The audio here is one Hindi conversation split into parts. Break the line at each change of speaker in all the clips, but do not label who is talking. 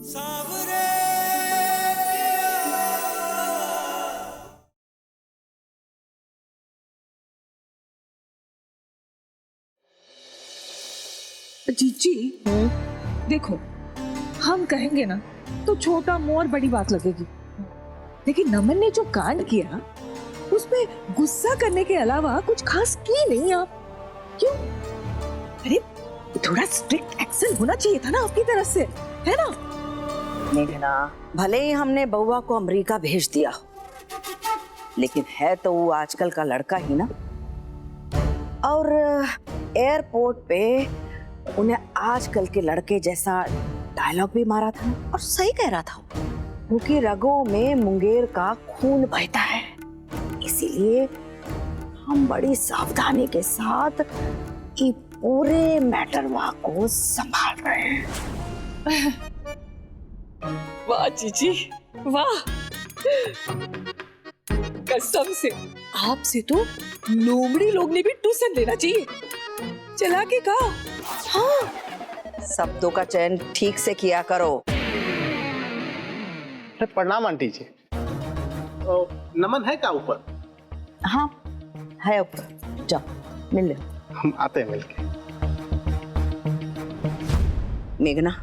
जीजी देखो, हम कहेंगे ना तो छोटा मुंह और बड़ी बात लगेगी, लेकिन नमन ने जो कांड किया उसमें गुस्सा करने के अलावा कुछ खास की नहीं आप। क्यों? अरे थोड़ा स्ट्रिक्ट एक्शन होना चाहिए था ना आपकी तरफ से, है ना?
मेघना, भले ही हमने बउआ को अमेरिका भेज दिया, लेकिन है तो वो आजकल का लड़का ही ना। और एयरपोर्ट पे उन्हें आजकल के लड़के जैसा डायलॉग भी मारा था, और सही कह रहा था, क्योंकि रगों में मुंगेर का खून बहता है। इसीलिए हम बड़ी सावधानी के साथ ये पूरे मैटरवा को संभाल रहे हैं।
वाह जीजी वाह, कसम से आपसे तो लोमड़ी लोग ने भी ट्यूशन लेना चाहिए। चला के कहा,
हाँ, शब्दों का चयन ठीक से किया करो।
प्रणाम आंटी जी। नमन है क्या ऊपर?
हाँ है ऊपर, जाओ मिल लो।
हम आते हैं मिलके।
मेघना,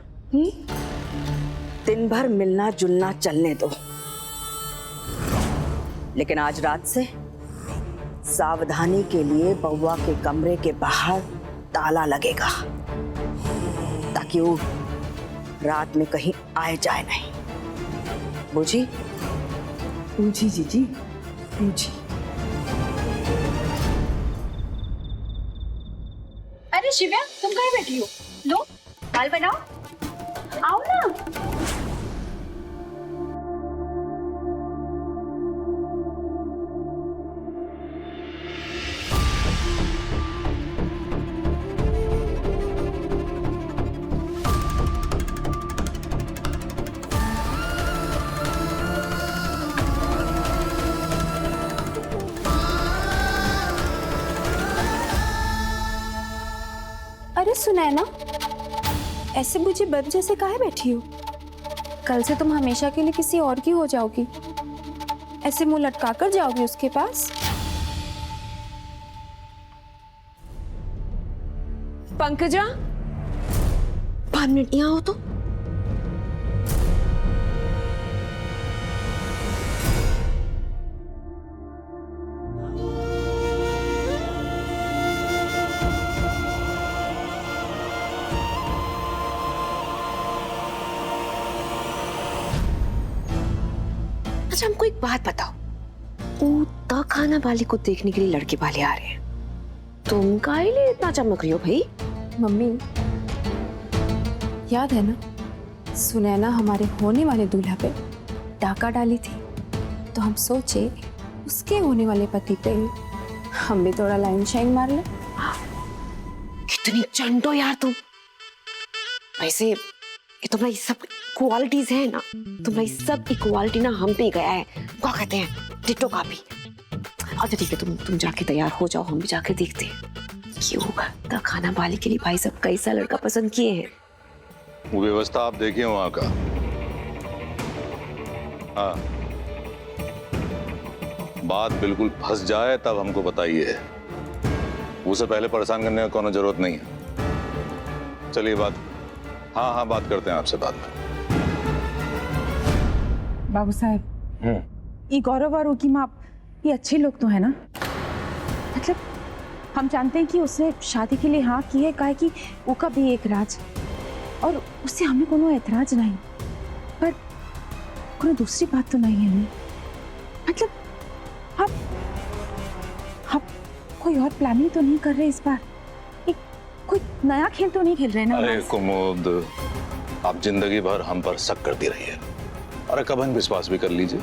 दिन भर मिलना जुलना चलने दो, लेकिन आज रात से सावधानी के लिए बउआ के कमरे के बाहर ताला लगेगा, ताकि वो रात में कहीं आए जाए नहीं। बुझी?
पूछी जीजी पूछी।
अरे शिव्या, तुम कहाँ बैठी हो? लो दाल बनाओ, आओ ना।
अरे सुनैना, ऐसे मुझे बंद जैसे काहे बैठी हो? कल से तुम हमेशा के लिए किसी और की हो जाओगी, ऐसे मुंह लटका कर जाओगी उसके पास।
पंकजा,
5 मिनट यहाँ हो तो। अच्छा हमको एक बात बताओ, वो तहखाना वाली को देखने के लिए लड़के वाले आ रहे हैं, तुम काहे लिए इतना चमक रही हो भाई? मम्मी, याद है ना सुनैना हमारे होने वाले दूल्हा पे डाका डाली थी, तो हम सोचे उसके होने वाले पति पे हम भी थोड़ा लाइन शाइन मार ले। कितनी चंटो यार तुम। वैसे ये तुम्हारी सब क्वालिटीज है ना, तुम्हारी सब इक्वालिटी ना हम पे ही गया है। क्या कहते हैं, टिट्टो कॉपी। अच्छा ठीक है, तुम जाके तैयार हो जाओ, हम भी जाके देखते हैं क्यों खाना वाले के लिए भाई सब कैसा लड़का पसंद किए हैं।
वो व्यवस्था आप देखिए वहां का। हाँ, बात बिल्कुल फंस जाए तब हमको बताइए, उसे पहले परेशान करने की कोनो जरूरत नहीं है। चलिए हाँ बात करते हैं आपसे बाद में।
बाबू साहब, ये गौरव और उकी माँ ये अच्छे लोग तो है ना, मतलब हम जानते हैं कि उसने शादी के लिए हाँ की है, काहे कि उका भी एक राज, और उससे हमें कोनो ऐतराज नहीं, पर कोनो दूसरी बात तो नहीं है हमें। मतलब हम कोई और प्लानिंग तो नहीं कर रहे इस बार, कोई नया खेल तो नहीं खेल रहे ना?
अरे कुमुद, आप जिंदगी भर हम पर शक करती रही है, अरे कभी विश्वास भी कर लीजिए।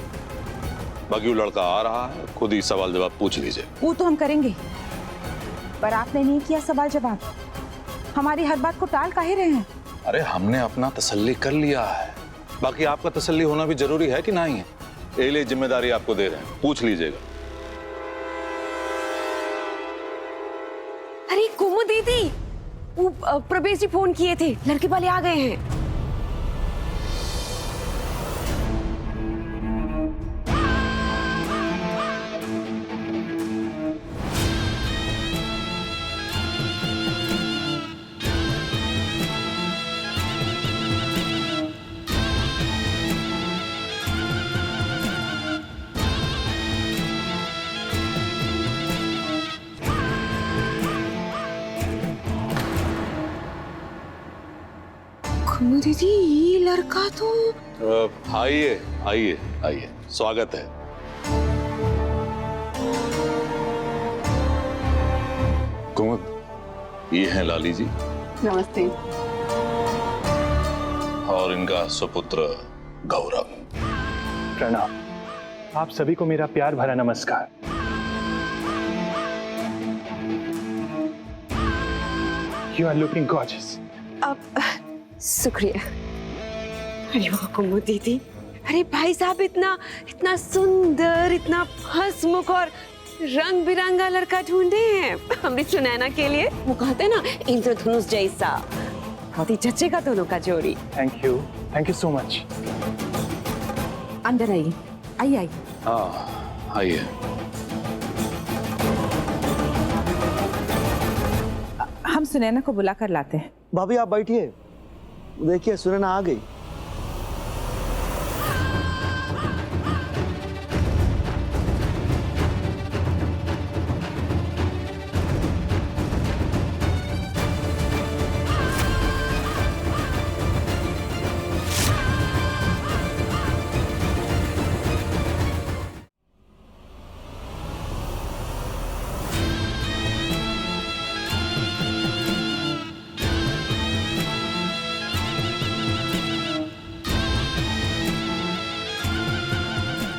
बाकी वो लड़का आ रहा है, खुद ही सवाल जवाब पूछ लीजिए।
वो तो हम करेंगे, पर आपने नहीं किया सवाल जवाब, हमारी हर बात को टाल काहे रहे हैं?
अरे हमने अपना तसल्ली कर लिया है, बाकी आपका तसल्ली होना भी जरूरी है कि नहीं है? ये लिए जिम्मेदारी आपको दे रहे हैं, पूछ लीजिएगा।
अरे कुमु दीदी, वो प्रवेश जी फोन किए थे, लड़के वाले आ गए हैं।
कुमु दीदी ये लड़का तो
आइए आइए आइए, स्वागत है। कुमुद, ये हैं लाली जी।
नमस्ते।
और इनका सुपुत्र गौरव।
प्रणाम। आप सभी को मेरा प्यार भरा नमस्कार। You are looking gorgeous.
अब शुक्रिया। अरे वाह कुमु दीदी, अरे भाई साहब इतना इतना सुंदर, इतना हंसमुख और रंग बिरंगा लड़का ढूंढे हैं अमृत सुनैना के लिए। वो कहते हैं ना इंद्रधनुष जैसा, बहुत ही जचेगा दोनों का जोड़ी।
Thank you so much.
अंदर आइए, आइए आइए।
हाँ आइए।
हम सुनैना को बुलाकर लाते हैं।
भाभी आप बैठिए, देखिए सुनैना आ गई।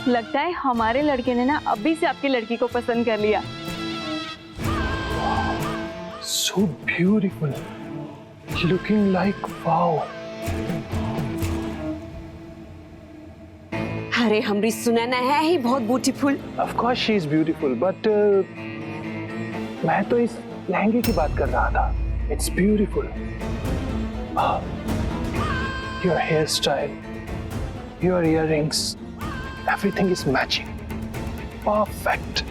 लगता है हमारे लड़के ने ना अभी से आपकी लड़की को पसंद कर लिया।
So beautiful. Looking like wow.
अरे अमृत सुनैना है ही बहुत beautiful.
Of course she is beautiful, but मैं तो इस लहंगे की बात कर रहा था। It's beautiful. Wow. Your hairstyle, your earrings, everything is matching. Perfect.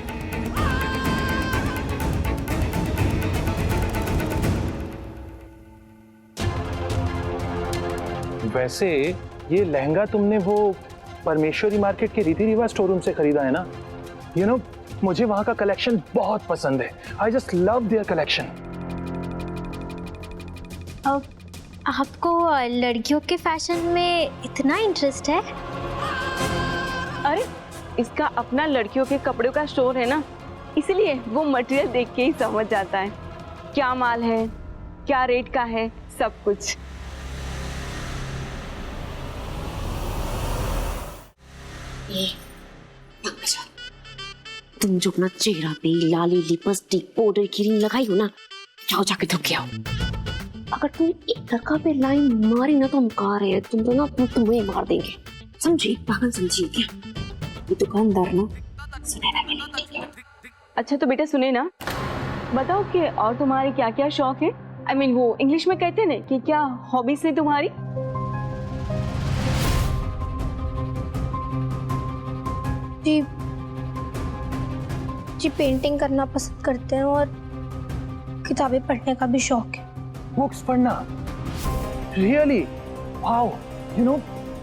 वैसे ये लहंगा तुमने वो परमेश्वरी मार्केट के रीति रिवाज स्टोर से खरीदा है ना? You know, मुझे वहां का कलेक्शन बहुत पसंद है। I just love their collection.
आपको लड़कियों के फैशन में इतना इंटरेस्ट है?
अरे इसका अपना लड़कियों के कपड़ों का स्टोर है ना, इसलिए वो मटेरियल देख के ही समझ जाता है क्या माल है, क्या रेट का है, सब कुछ।
तुम जो अपना चेहरा पे लाली लिपस्टिक पाउडर क्रीम लगाई हो ना, जाओ जाके धो के आओ। अगर तुम एक लड़का पे लाइन मारी ना तो हम कह रहे हैं तुम तो ना तुम्हें मार देंगे, समझे? पागल समझिए क्या? ये दुकानदार ना सुनैना के लिए ठीक है।
अच्छा तो बेटा सुने ना, बताओ कि और तुम्हारे क्या क्या शौक है? I mean, वो इंग्लिश में कहते हैं ना कि क्या हॉबीज है तुम्हारी?
जी पेंटिंग करना पसंद करते हैं और किताबें पढ़ने का भी शौक है।
बुक्स पढ़ना? Really? Wow. You know,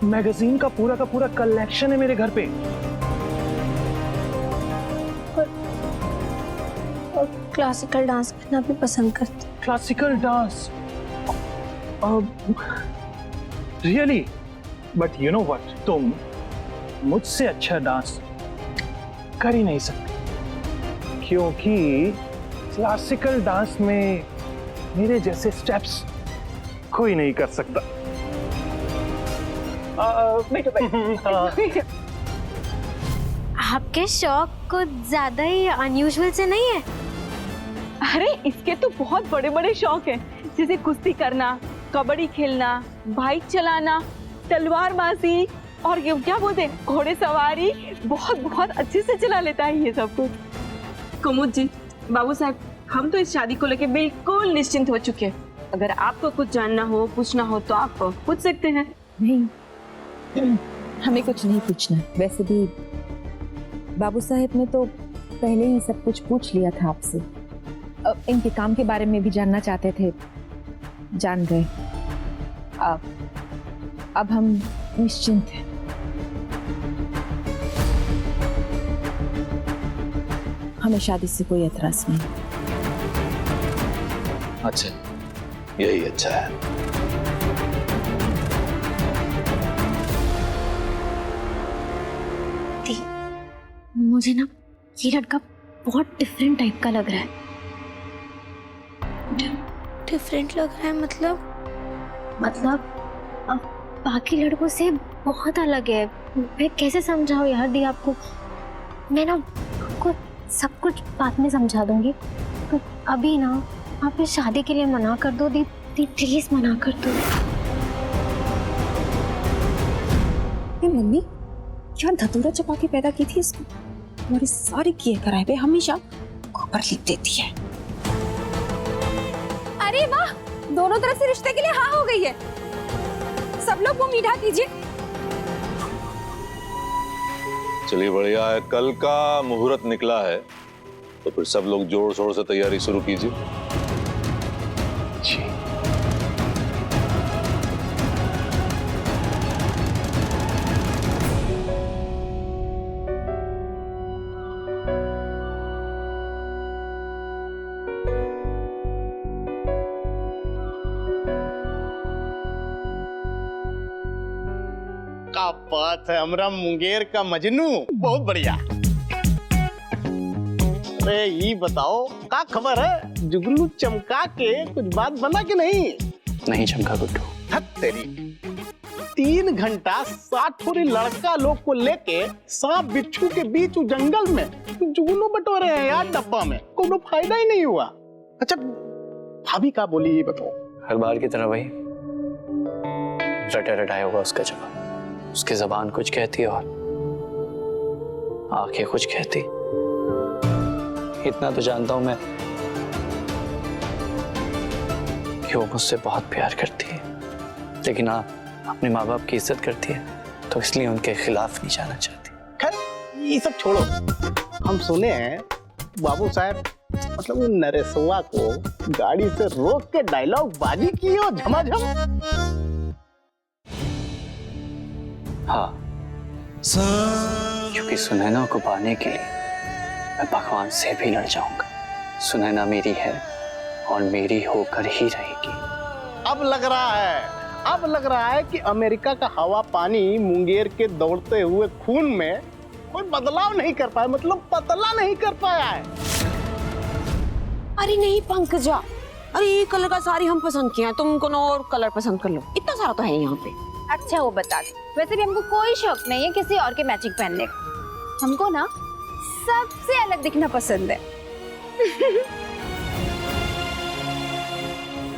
magazine का पूरा कलेक्शन है मेरे घर पे।
और क्लासिकल डांस करना भी पसंद करते हैं।
Classical dance? Really? But you know what? तुम मुझसे अच्छा डांस कर ही नहीं सकते, क्योंकि क्लासिकल डांस में मेरे जैसे स्टेप्स कोई नहीं कर सकता।
आपके शौक कुछ ज्यादा ही अनयूजुअल से नहीं है?
अरे इसके तो बहुत बड़े बड़े शौक हैं, जैसे कुश्ती करना, कबड्डी खेलना, बाइक चलाना, तलवारबाजी और ये क्या बोलते हैं घोड़े सवारी। बहुत बहुत अच्छे से चला लेता है ये सब कुछ। कुमुद जी, बाबू साहब, हम तो इस शादी को लेके बिल्कुल निश्चिंत हो चुके हैं। अगर आपको कुछ जानना हो, पूछना हो तो आप पूछ सकते हैं।
नहीं, हमें कुछ नहीं पूछना। वैसे भी बाबू साहेब ने तो पहले ही सब कुछ पूछ लिया था आपसे। इनके काम के बारे में भी जानना चाहते थे, जान गए। अब हम निश्चिंत हैं। हमें शादी से कोई एतराज नहीं।
अच्छा, यही अच्छा है।
मुझे ना ये लड़का बहुत डिफरेंट टाइप का लग रहा है। डिफरेंट लग रहा है मतलब अब बाकी लड़कों से बहुत अलग है। मैं कैसे समझाऊं यार दी आपको? मैं ना आपको सब कुछ बाद में समझा दूंगी, तो अभी ना आप इस शादी के लिए मना कर दो दी, प्लीज मना कर दो।
ये मम्मी क्या धतूरा चपा के पैदा की थी इसको? हमारे सारे किए कराए पे हमेशा ऊपर लिख देती है। अरे वाह, दोनों तरफ से रिश्ते के लिए हाँ हो गई है। सब लोग वो मीठा कीजिए।
चलिए बढ़िया है, कल का मुहूर्त निकला है तो फिर सब लोग जोर शोर से तैयारी शुरू कीजिए।
जी
क्या बात है, हमरा मुंगेर का मजनू, बहुत बढ़िया। अरे ये बताओ क्या खबर है, जुगनू चमका के कुछ बात बना कि नहीं?
नहीं चमका गुड्डू।
हद तेरी, 3 घंटा 60 लड़का लोग को लेके सांप बिच्छू के बीच जंगल में जुगनू बटोरे हैं यार डब्बा में, कोनो फायदा ही नहीं हुआ। अच्छा भाभी क्या बोली ये बताओ?
हर बार की तरह वही रटा रटाया होगा उसका जवाब। उसकी जबान कुछ कहती और आंखें कुछ कहती। इतना तो जानता हूं मैं कि वो मुझसे बहुत प्यार करती है, लेकिन हाँ अपने माँ बाप की इज्जत करती है, तो इसलिए उनके खिलाफ नहीं जाना चाहती।
खैर ये सब छोड़ो, हम सुने हैं बाबू साहब मतलब वो नरेशवा को गाड़ी से रोक के डायलॉग बाजी की हो झमाझम।
हाँ, क्योंकि सुनैना को पाने के लिए मैं भगवान से भी लड़ जाऊंगा। सुनैना मेरी है और मेरी होकर ही रहेगी।
अब लग रहा है कि अमेरिका का हवा पानी मुंगेर के दौड़ते हुए खून में कोई बदलाव नहीं कर पाया, मतलब पतला नहीं कर पाया है।
अरे नहीं पंकजा, अरे ये कलर का साड़ी हम पसंद किया है, तुम कोनो और कलर पसंद कर लो, इतना सारा तो है यहाँ पे।
अच्छा वो बता दे, वैसे भी हमको कोई शौक नहीं है किसी और के मैचिंग पहनने का। हमको ना सबसे अलग दिखना पसंद है।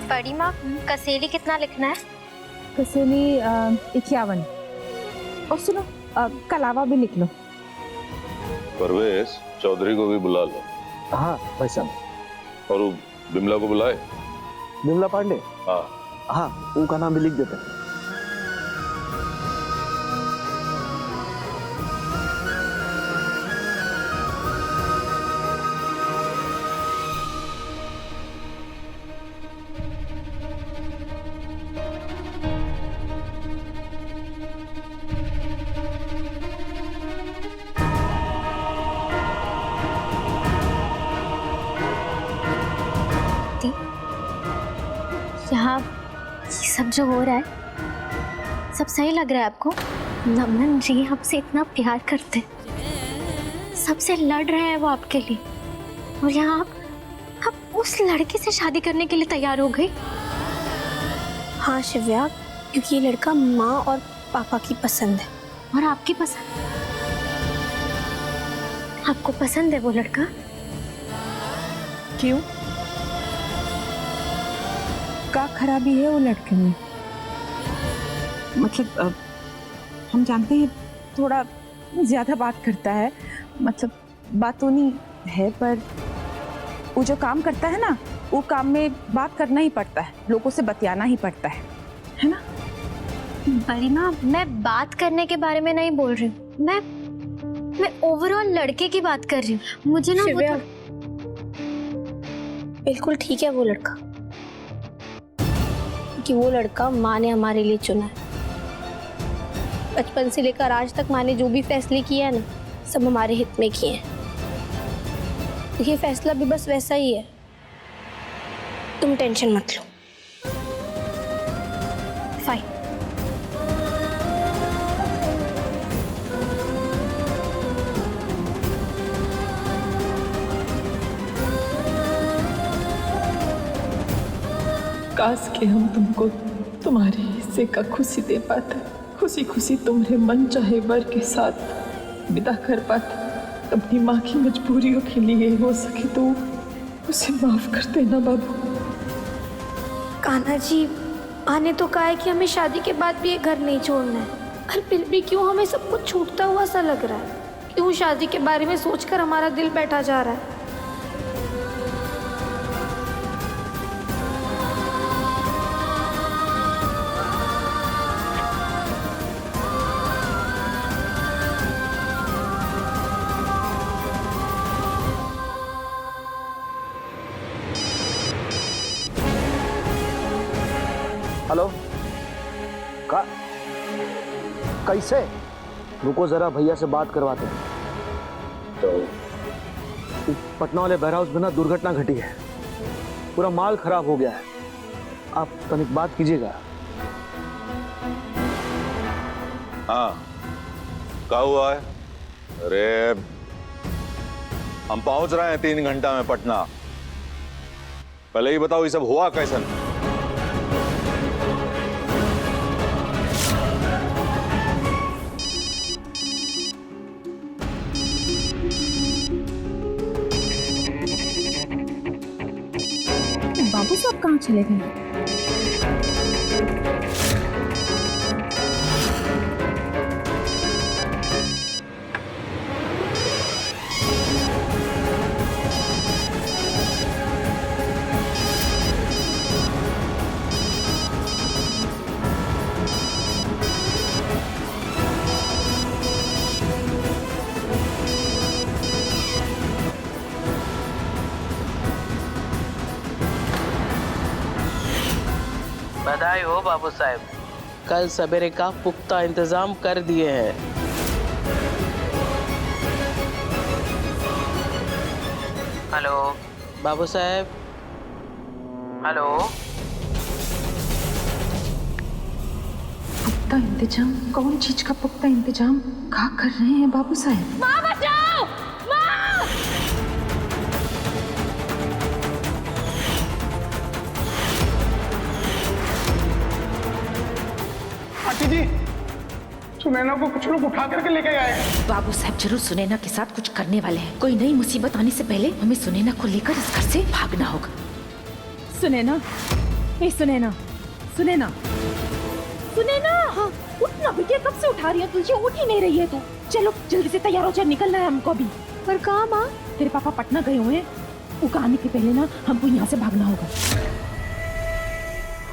बड़ी माँ, कसेली कितना लिखना है?
कसेली 51। और सुनो कलावा भी लिख लो।
परवेश चौधरी को भी बुला लो।
हाँ भाई साहब।
और वो बिमला को बुलाए।
बिमला पांडे?
हाँ,
उनका नाम भी लिख देते हैं।
यहाँ ये सब जो हो रहा है सब सही लग रहा है आपको? नमन जी आपसे इतना प्यार करते हैं, सबसे लड़ रहे हैं वो आपके लिए, और यहाँ आप उस लड़के से शादी करने के लिए तैयार हो गई। हाँ शिव्या, क्योंकि ये लड़का माँ और पापा की पसंद है। और आपकी पसंद? आपको पसंद है वो लड़का?
क्यों? क्या खराबी है वो लड़के में? मतलब हम जानते हैं थोड़ा ज्यादा बात करता है, मतलब बातूनी है, पर वो जो काम करता है ना, वो काम में बात करना ही पड़ता है, लोगों से बतियाना ही पड़ता है ना?
बड़ी माँ, मैं बात करने के बारे में नहीं बोल रही हूँ, मैं ओवरऑल लड़के की बात कर रही हूँ। मुझे ना वो बिल्कुल ठीक है वो लड़का, कि वो लड़का माँ ने हमारे लिए चुना है। बचपन से लेकर आज तक माँ ने जो भी फैसले किए हैं ना, सब हमारे हित में किए हैं। ये फैसला भी बस वैसा ही है, तुम टेंशन मत लो। फाइन।
काश के हम तुमको तुम्हारे हिस्से का खुशी दे पाते, खुशी खुशी तुम्हारे मन चाहे वर के साथ विदा कर पाते। अपनी माँ की मजबूरियों के लिए हो सके तो उसे माफ कर देना बाबू।
कान्हा जी, आने तो कहा है कि हमें शादी के बाद भी ये घर नहीं छोड़ना है, और फिर भी क्यों हमें सब कुछ छूटता हुआ सा लग रहा है? क्यों शादी के बारे में सोचकर हमारा दिल बैठा जा रहा है?
हेलो, कैसे? रुको जरा, भैया से बात करवाते हैं। तो पटना वाले वेयर हाउस में ना दुर्घटना घटी है, पूरा माल खराब हो गया है। आप तनिक बात कीजिएगा।
हाँ, क्या हुआ है? अरे हम पहुंच रहे हैं 3 घंटा में पटना। पहले ही बताओ ये सब हुआ कैसे?
बाबू साहब कहाँ चले गए?
बधाई हो बाबू साहब, कल सवेरे का पुख्ता इंतजाम कर दिए हैं। हेलो बाबू साहब, हेलो।
पुख्ता इंतजाम? कौन चीज का पुख्ता इंतजाम? क्या कर रहे हैं बाबू साहब?
माँ बचाओ! माँ!
आंटी जी, सुनैना को कुछ लोग उठा करके लेके आए हैं।
बाबू साहब जरूर सुनैना के साथ कुछ करने वाले हैं। कोई नई मुसीबत आने से पहले हमें सुनैना को लेकर इस घर से भागना होगा।
सुनैना, ए सुनैना, सुनैना, सुनैना, हाँ, उठना बेटिया, कब से उठा रही है तुझे? उठ ही नहीं रही है तू। चलो जल्दी से तैयार हो जा, निकलना है हमको भी। पर कहाँ माँ? तेरे पापा पटना गए हुए हैं, वो आने के पहले ना हमको यहाँ से भागना होगा।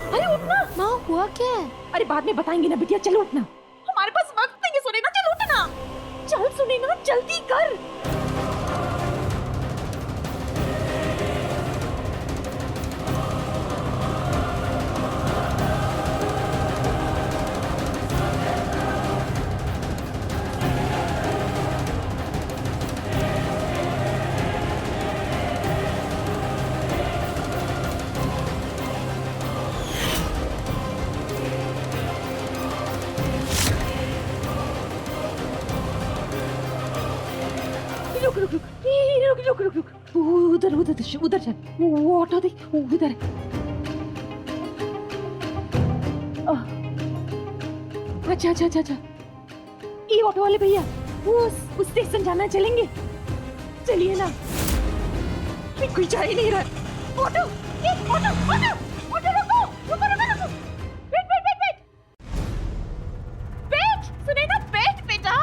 अरे उठना।
माँ हुआ क्या है?
अरे बाद में बताएंगे ना बिटिया, चलो उठना। हमारे पास वक्त नहीं है सुनैना, चल उठना। चल सुनैना, जल्दी कर। रुक रुक रुक, रुक रुक रुक रुक, उधर उधर उधर चल, वो ऑटो देख, उधर है। अच्छा अच्छा अच्छा अच्छा, ये ऑटो वाले भैया वो उस स्टेशन जाना, चलेंगे? चलिए ना, कोई जा ही नहीं रहा। ऑटो, ये ऑटो ऑटो ऑटो, रुको रुको रुको रुको, wait wait wait wait wait, Sunaina wait बेटा।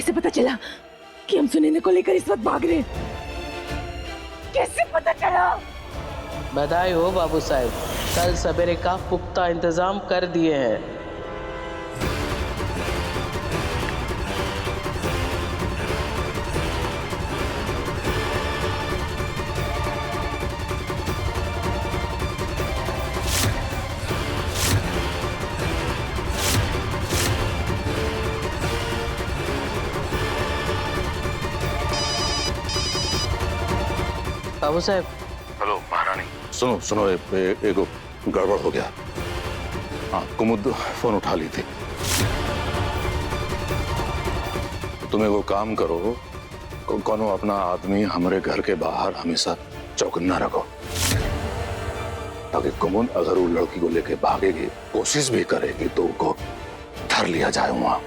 कैसे पता चला कि हम सुनैना को लेकर इस वक्त भाग रहे हैं? कैसे पता चला?
बधाई हो बाबू साहब, कल सवेरे का पुख्ता इंतजाम कर दिए हैं। बाबू साहब।
हेलो महारानी, सुनो सुनो, एक गड़बड़ हो गया। हाँ, कुमुद फोन उठा ली थी। तुम्हें वो काम करो, कोनो अपना आदमी हमारे घर के बाहर हमेशा चौकन्ना रखो, ताकि कुमुद अगर वो लड़की को लेके भागेगी, कोशिश भी करेगी, तो उसको धर लिया जाए। वहां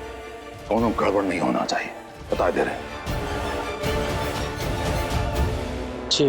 कोनो गड़बड़ नहीं होना चाहिए, बता दे रहे।
जी।